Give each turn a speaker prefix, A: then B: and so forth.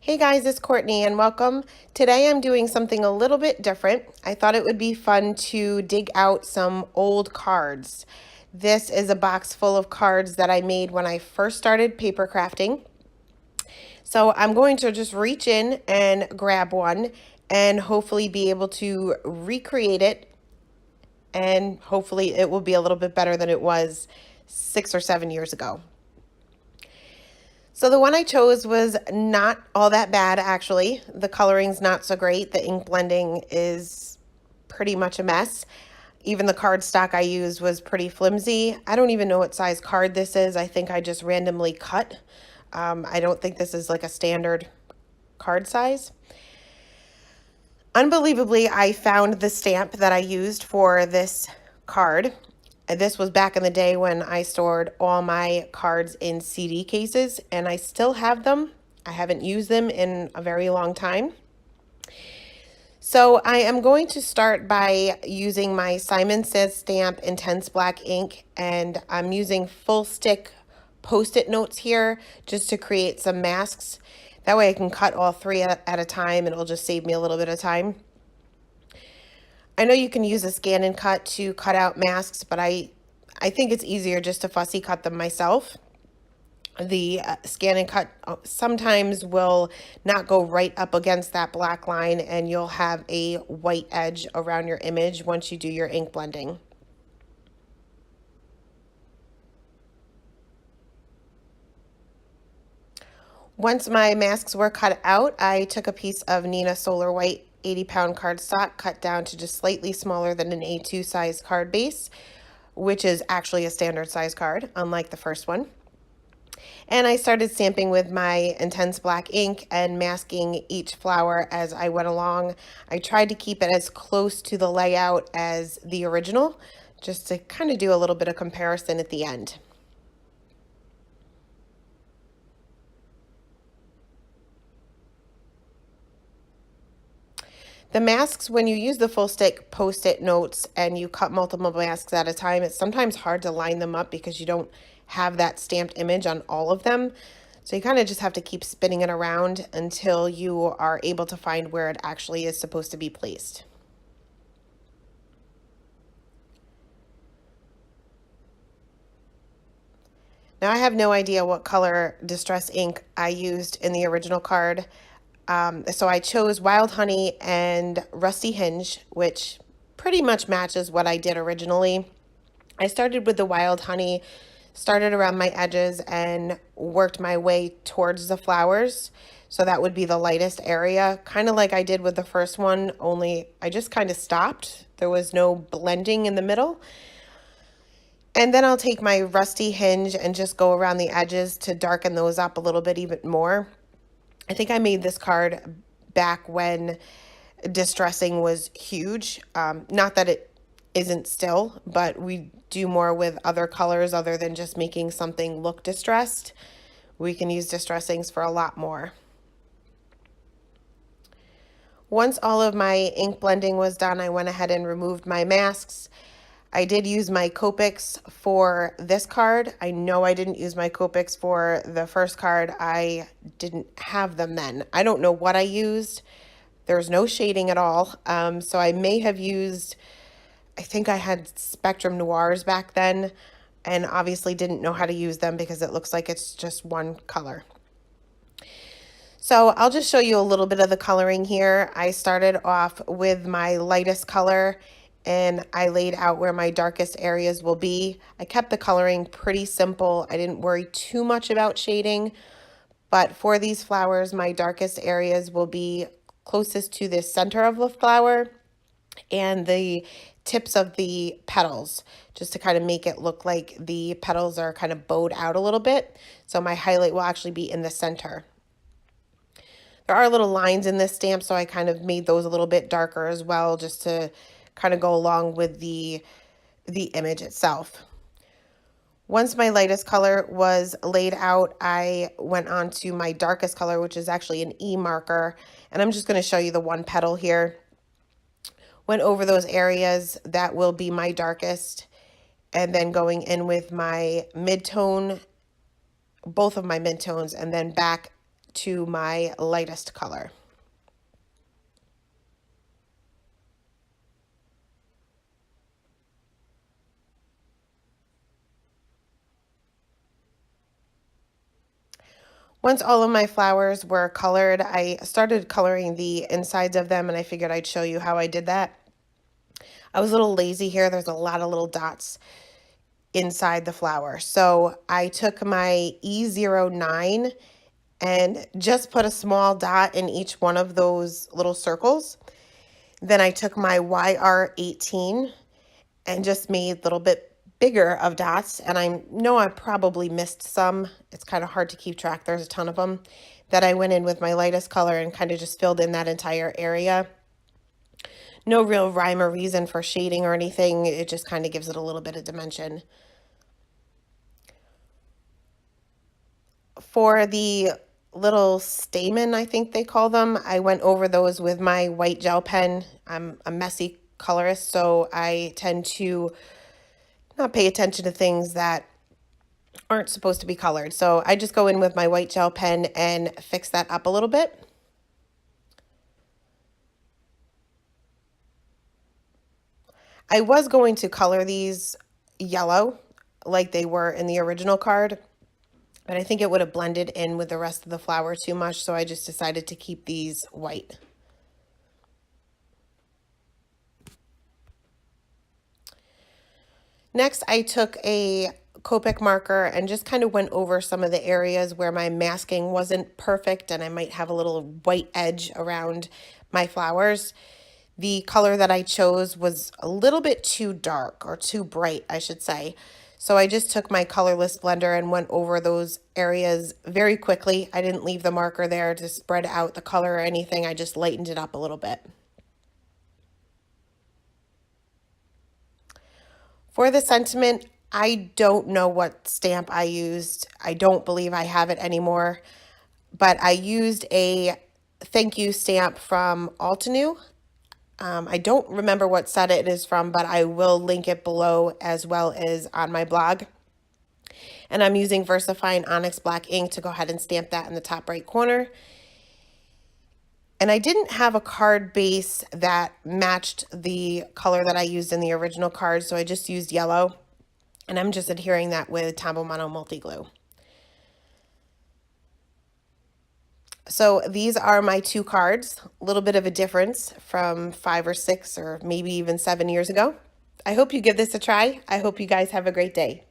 A: Hey guys, it's Courtney and welcome. Today I'm doing something a little bit different. I thought it would be fun to dig out some old cards. This is a box full of cards that I made when I first started paper crafting. So I'm going to just reach in and grab one and hopefully be able to recreate it, and hopefully it will be a little bit better than it was 6 or 7 years ago. So the one I chose was not all that bad, actually. The coloring's not so great. The ink blending is pretty much a mess. Even the cardstock I used was pretty flimsy. I don't even know what size card this is. I think I just randomly cut. I don't think this is like a standard card size. Unbelievably, I found the stamp that I used for this card. This was back in the day when I stored all my cards in CD cases, and I still have them. I haven't used them in a very long time. So I am going to start by using my Simon Says Stamp Intense Black ink, and I'm using full stick Post-it notes here just to create some masks. That way I can cut all three at a time, and it'll just save me a little bit of time. I know you can use a scan and cut to cut out masks, but I think it's easier just to fussy cut them myself. The scan and cut sometimes will not go right up against that black line, and you'll have a white edge around your image once you do your ink blending. Once my masks were cut out, I took a piece of Neenah Solar White 80-pound cardstock cut down to just slightly smaller than an A2 size card base, which is actually a standard size card, unlike the first one. And I started stamping with my intense black ink and masking each flower as I went along. I tried to keep it as close to the layout as the original, just to kind of do a little bit of comparison at the end. The masks, when you use the full stick Post-it notes and you cut multiple masks at a time, it's sometimes hard to line them up because you don't have that stamped image on all of them. So you kind of just have to keep spinning it around until you are able to find where it actually is supposed to be placed. Now I have no idea what color Distress ink I used in the original card. So I chose Wild Honey and Rusty Hinge, which pretty much matches what I did originally. I started with the Wild Honey, started around my edges and worked my way towards the flowers. So that would be the lightest area, kind of like I did with the first one, only I just kind of stopped. There was no blending in the middle. And then I'll take my Rusty Hinge and just go around the edges to darken those up a little bit even more. I think I made this card back when distressing was huge. Not that it isn't still, but we do more with other colors other than just making something look distressed. We can use distressings for a lot more. Once all of my ink blending was done, I went ahead and removed my masks. I did use my Copics for this card. I know I didn't use my Copics for the first card. I didn't have them then. I don't know what I used. There's no shading at all. So I may have used, I think I had Spectrum Noirs back then, and obviously didn't know how to use them because it looks like it's just one color. So I'll just show you a little bit of the coloring here. I started off with my lightest color and I laid out where my darkest areas will be. I kept the coloring pretty simple. I didn't worry too much about shading, but for these flowers, my darkest areas will be closest to the center of the flower and the tips of the petals, just to kind of make it look like the petals are kind of bowed out a little bit. So my highlight will actually be in the center. There are little lines in this stamp, so I kind of made those a little bit darker as well, just to kind of go along with the image itself. Once my lightest color was laid out, I went on to my darkest color, which is actually an E marker, and I'm just going to show you the one petal here. Went over those areas that will be my darkest, and then going in with my mid-tone, both of my mid-tones, and then back to my lightest color. Once all of my flowers were colored, I started coloring the insides of them, and I figured I'd show you how I did that. I was a little lazy here. There's a lot of little dots inside the flower. So I took my E09 and just put a small dot in each one of those little circles. Then I took my YR18 and just made a little bit bigger of dots. And I know I probably missed some. It's kind of hard to keep track. There's a ton of them that I went in with my lightest color and kind of just filled in that entire area. No real rhyme or reason for shading or anything. It just kind of gives it a little bit of dimension. For the little stamen, I think they call them, I went over those with my white gel pen. I'm a messy colorist, so I tend to not pay attention to things that aren't supposed to be colored. So I just go in with my white gel pen and fix that up a little bit. I was going to color these yellow like they were in the original card, but I think it would have blended in with the rest of the flower too much, so I just decided to keep these white. Next, I took a Copic marker and just kind of went over some of the areas where my masking wasn't perfect and I might have a little white edge around my flowers. The color that I chose was a little bit too dark, or too bright, I should say. So I just took my colorless blender and went over those areas very quickly. I didn't leave the marker there to spread out the color or anything. I just lightened it up a little bit. For the sentiment, I don't know what stamp I used. I don't believe I have it anymore, but I used a thank you stamp from Altenew. I don't remember what set it is from, but I will link it below as well as on my blog. And I'm using VersaFine Onyx Black ink to go ahead and stamp that in the top right corner. And I didn't have a card base that matched the color that I used in the original card, so I just used yellow. And I'm just adhering that with Tombow Mono Multi Glue. So these are my two cards, a little bit of a difference from 5 or 6 or maybe even 7 years ago. I hope you give this a try. I hope you guys have a great day.